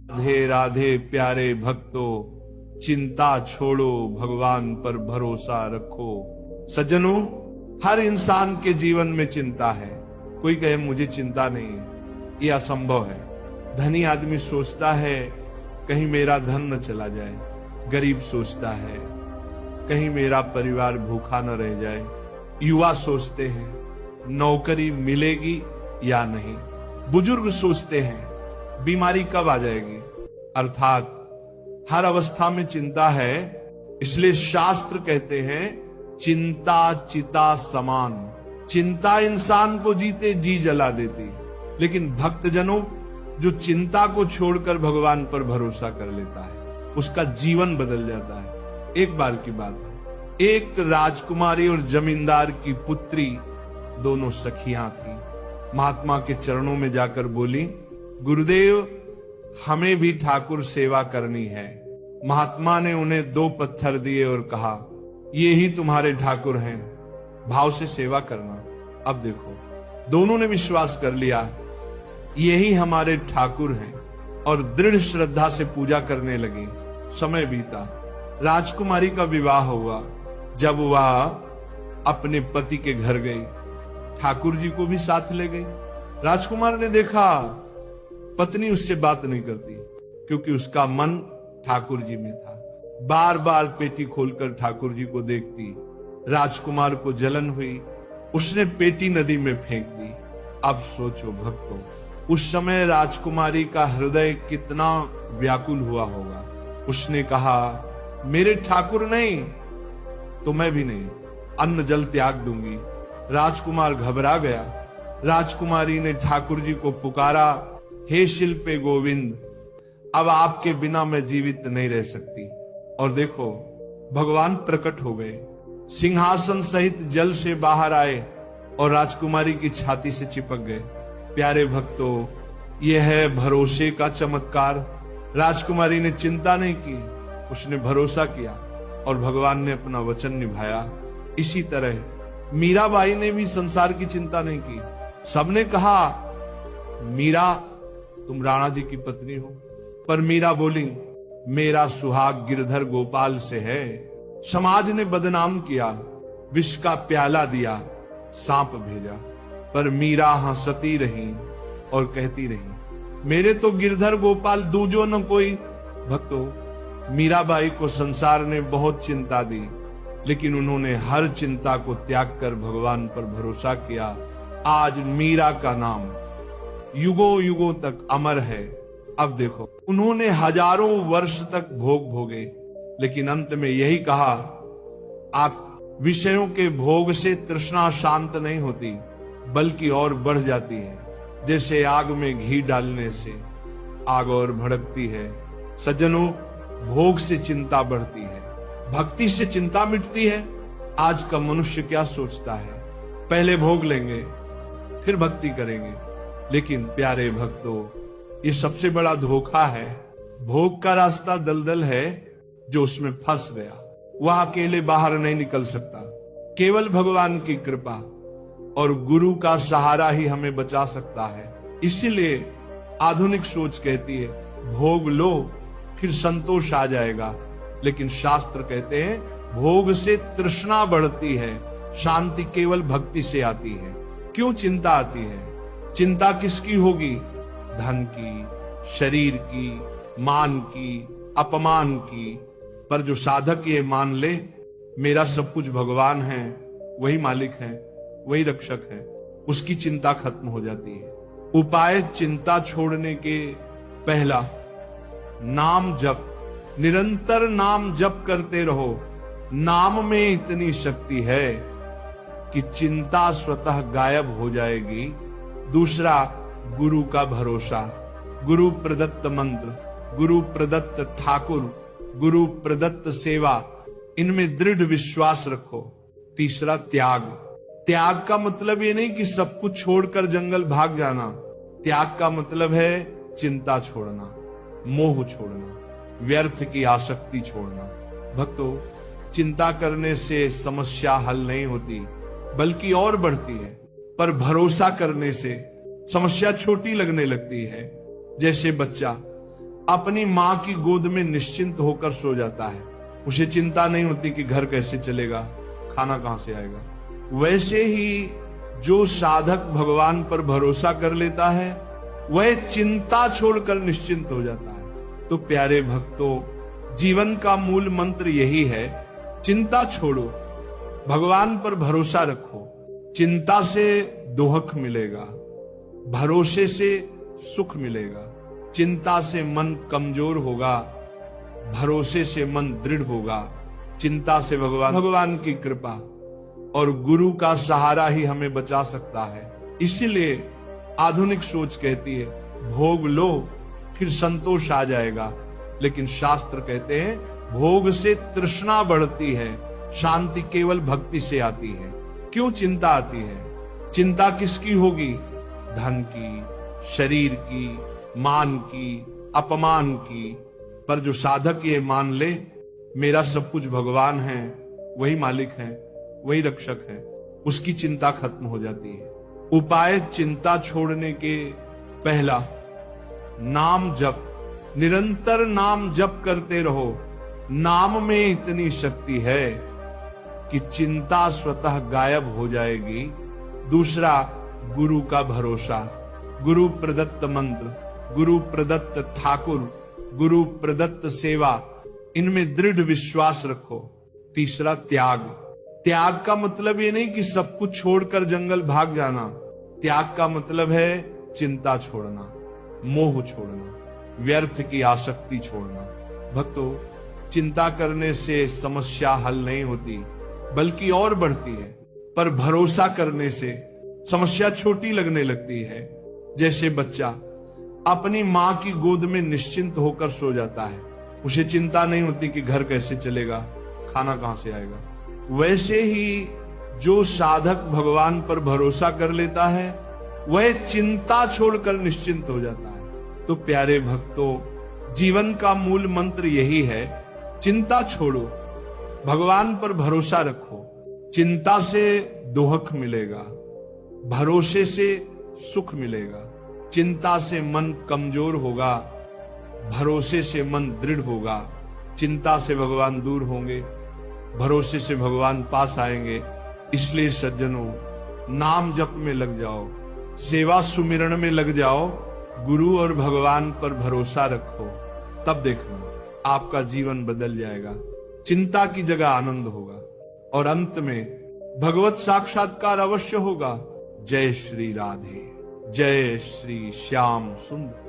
राधे राधे प्यारे भक्तों, चिंता छोड़ो, भगवान पर भरोसा रखो। सज्जनों, हर इंसान के जीवन में चिंता है। कोई कहे मुझे चिंता नहीं है, यह असंभव है। धनी आदमी सोचता है कहीं मेरा धन न चला जाए, गरीब सोचता है कहीं मेरा परिवार भूखा न रह जाए, युवा सोचते हैं नौकरी मिलेगी या नहीं, बुजुर्ग सोचते हैं बीमारी कब आ जाएगी। अर्थात हर अवस्था में चिंता है। इसलिए शास्त्र कहते हैं चिंता चिता समान। चिंता इंसान को जीते जी जला देती, लेकिन भक्तजनों जो चिंता को छोड़कर भगवान पर भरोसा कर लेता है उसका जीवन बदल जाता है। एक बार की बात है, एक राजकुमारी और जमींदार की पुत्री दोनों सखियां थी। महात्मा के चरणों में जाकर बोली, गुरुदेव हमें भी ठाकुर सेवा करनी है। महात्मा ने उन्हें 2 पत्थर दिए और कहा, ये ही तुम्हारे ठाकुर हैं, भाव से सेवा करना। अब देखो, दोनों ने विश्वास कर लिया यही हमारे ठाकुर हैं और दृढ़ श्रद्धा से पूजा करने लगी। समय बीता, राजकुमारी का विवाह हुआ। जब वह अपने पति के घर गई, ठाकुर जी को भी साथ ले गई। राजकुमार ने देखा पत्नी उससे बात नहीं करती, क्योंकि उसका मन ठाकुर जी में था। बार बार पेटी खोलकर ठाकुर जी को देखती। राजकुमार को जलन हुई, उसने पेटी नदी में फेंक दी। अब सोचो भक्तों, उस समय राजकुमारी का हृदय कितना व्याकुल हुआ होगा। उसने कहा, मेरे ठाकुर नहीं तो मैं भी नहीं, अन्न जल त्याग दूंगी। राजकुमार घबरा गया। राजकुमारी ने ठाकुर जी को पुकारा, हे शिल्पे गोविंद, अब आपके बिना मैं जीवित नहीं रह सकती। और देखो, भगवान प्रकट हो गए, सिंहासन सहित जल से बाहर आए और राजकुमारी की छाती से चिपक गए। प्यारे भक्तों, यह है भरोसे का चमत्कार। राजकुमारी ने चिंता नहीं की, उसने भरोसा किया और भगवान ने अपना वचन निभाया। इसी तरह मीराबाई ने भी संसार की चिंता नहीं की। सबने कहा, मीरा तुम राणा जी की पत्नी हो, पर मीरा बोली, मेरा सुहाग गिरधर गोपाल से है। समाज ने बदनाम किया, विष का प्याला दिया, सांप भेजा, पर मीरा हंसती रही और कहती रही, मेरे तो गिरधर गोपाल दूजो न कोई। भक्तों, मीराबाई को संसार ने बहुत चिंता दी, लेकिन उन्होंने हर चिंता को त्याग कर भगवान पर भरोसा किया। आज मीरा का नाम युगों युगों तक अमर है। अब देखो, उन्होंने हजारों वर्ष तक भोग भोगे, लेकिन अंत में यही कहा, आप विषयों के भोग से तृष्णा शांत नहीं होती, बल्कि और बढ़ जाती है। जैसे आग में घी डालने से आग और भड़कती है। सज्जनों, भोग से चिंता बढ़ती है, भक्ति से चिंता मिटती है। आज का मनुष्य क्या सोचता है, पहले भोग लेंगे फिर भक्ति करेंगे। लेकिन प्यारे भक्तों, ये सबसे बड़ा धोखा है। भोग का रास्ता दलदल है, जो उसमें फंस गया वह अकेले बाहर नहीं निकल सकता। केवल भगवान की कृपा और गुरु का सहारा ही हमें बचा सकता है। इसीलिए आधुनिक सोच कहती है, भोग लो फिर संतोष आ जाएगा, लेकिन शास्त्र कहते हैं भोग से तृष्णा बढ़ती है, शांति केवल भक्ति से आती है। क्यों चिंता आती है? चिंता किसकी होगी? धन की, शरीर की, मान की, अपमान की। पर जो साधक ये मान ले मेरा सब कुछ भगवान है, वही मालिक है, वही रक्षक है, उसकी चिंता खत्म हो जाती है। उपाय चिंता छोड़ने के पहला, नाम जप। निरंतर नाम जप करते रहो। नाम में इतनी शक्ति है कि चिंता स्वतः गायब हो जाएगी। दूसरा, गुरु का भरोसा, गुरु प्रदत्त मंत्र, गुरु प्रदत्त ठाकुर, गुरु प्रदत्त सेवा, इनमें दृढ़ विश्वास रखो। तीसरा, त्याग। त्याग का मतलब ये नहीं कि सब कुछ छोड़कर जंगल भाग जाना। त्याग का मतलब है चिंता छोड़ना, मोह छोड़ना, व्यर्थ की आसक्ति छोड़ना। भक्तों, चिंता करने से समस्या हल नहीं होती, बल्कि और बढ़ती है। पर भरोसा करने से समस्या छोटी लगने लगती है। जैसे बच्चा अपनी मां की गोद में निश्चिंत होकर सो जाता है। उसे चिंता नहीं होती कि घर कैसे चलेगा, खाना कहां से आएगा। वैसे ही जो साधक भगवान पर भरोसा कर लेता है वह चिंता छोड़कर निश्चिंत हो जाता है। तो प्यारे भक्तों, जीवन का मूल मंत्र यही है, चिंता छोड़ो, भगवान पर भरोसा रखो। चिंता से दोहक मिलेगा, भरोसे से सुख मिलेगा। चिंता से मन कमजोर होगा, भरोसे से मन दृढ़ होगा। चिंता से भगवान की कृपा और गुरु का सहारा ही हमें बचा सकता है। इसीलिए आधुनिक सोच कहती है, भोग लो फिर संतोष आ जाएगा। लेकिन शास्त्र कहते हैं, भोग से तृष्णा बढ़ती है, शांति केवल भक्ति से आती है। क्यों चिंता आती है? चिंता किसकी होगी? धन की, शरीर की, मान की, अपमान की। पर जो साधक ये मान ले, मेरा सब कुछ भगवान है, वही मालिक है, वही रक्षक है, उसकी चिंता खत्म हो जाती है। उपाय चिंता छोड़ने के पहला, नाम जप। निरंतर नाम जप करते रहो। नाम में इतनी शक्ति है कि चिंता स्वतः गायब हो जाएगी। दूसरा, गुरु का भरोसा, गुरु प्रदत्त मंत्र, गुरु प्रदत्त ठाकुर, गुरु प्रदत्त सेवा, इनमें दृढ़ विश्वास रखो। तीसरा, त्याग। त्याग का मतलब ये नहीं कि सब कुछ छोड़कर जंगल भाग जाना। त्याग का मतलब है चिंता छोड़ना, मोह छोड़ना, व्यर्थ की आसक्ति छोड़ना। भक्तों, चिंता करने से समस्या हल नहीं होती बल्कि और बढ़ती है। पर भरोसा करने से समस्या छोटी लगने लगती है। जैसे बच्चा अपनी मां की गोद में निश्चिंत होकर सो जाता है, उसे चिंता नहीं होती कि घर कैसे चलेगा, खाना कहां से आएगा। वैसे ही जो साधक भगवान पर भरोसा कर लेता है वह चिंता छोड़कर निश्चिंत हो जाता है। तो प्यारे भक्तों, जीवन का मूल मंत्र यही है, चिंता छोड़ो, भगवान पर भरोसा रखो। चिंता से दोहक मिलेगा, भरोसे से सुख मिलेगा। चिंता से मन कमजोर होगा, भरोसे से मन दृढ़ होगा। चिंता से भगवान दूर होंगे, भरोसे से भगवान पास आएंगे। इसलिए सज्जनों, नाम जप में लग जाओ, सेवा सुमिरण में लग जाओ, गुरु और भगवान पर भरोसा रखो। तब देखना आपका जीवन बदल जाएगा। चिंता की जगह आनंद होगा और अंत में भगवत साक्षात्कार अवश्य होगा। जय श्री राधे, जय श्री श्याम सुंदर।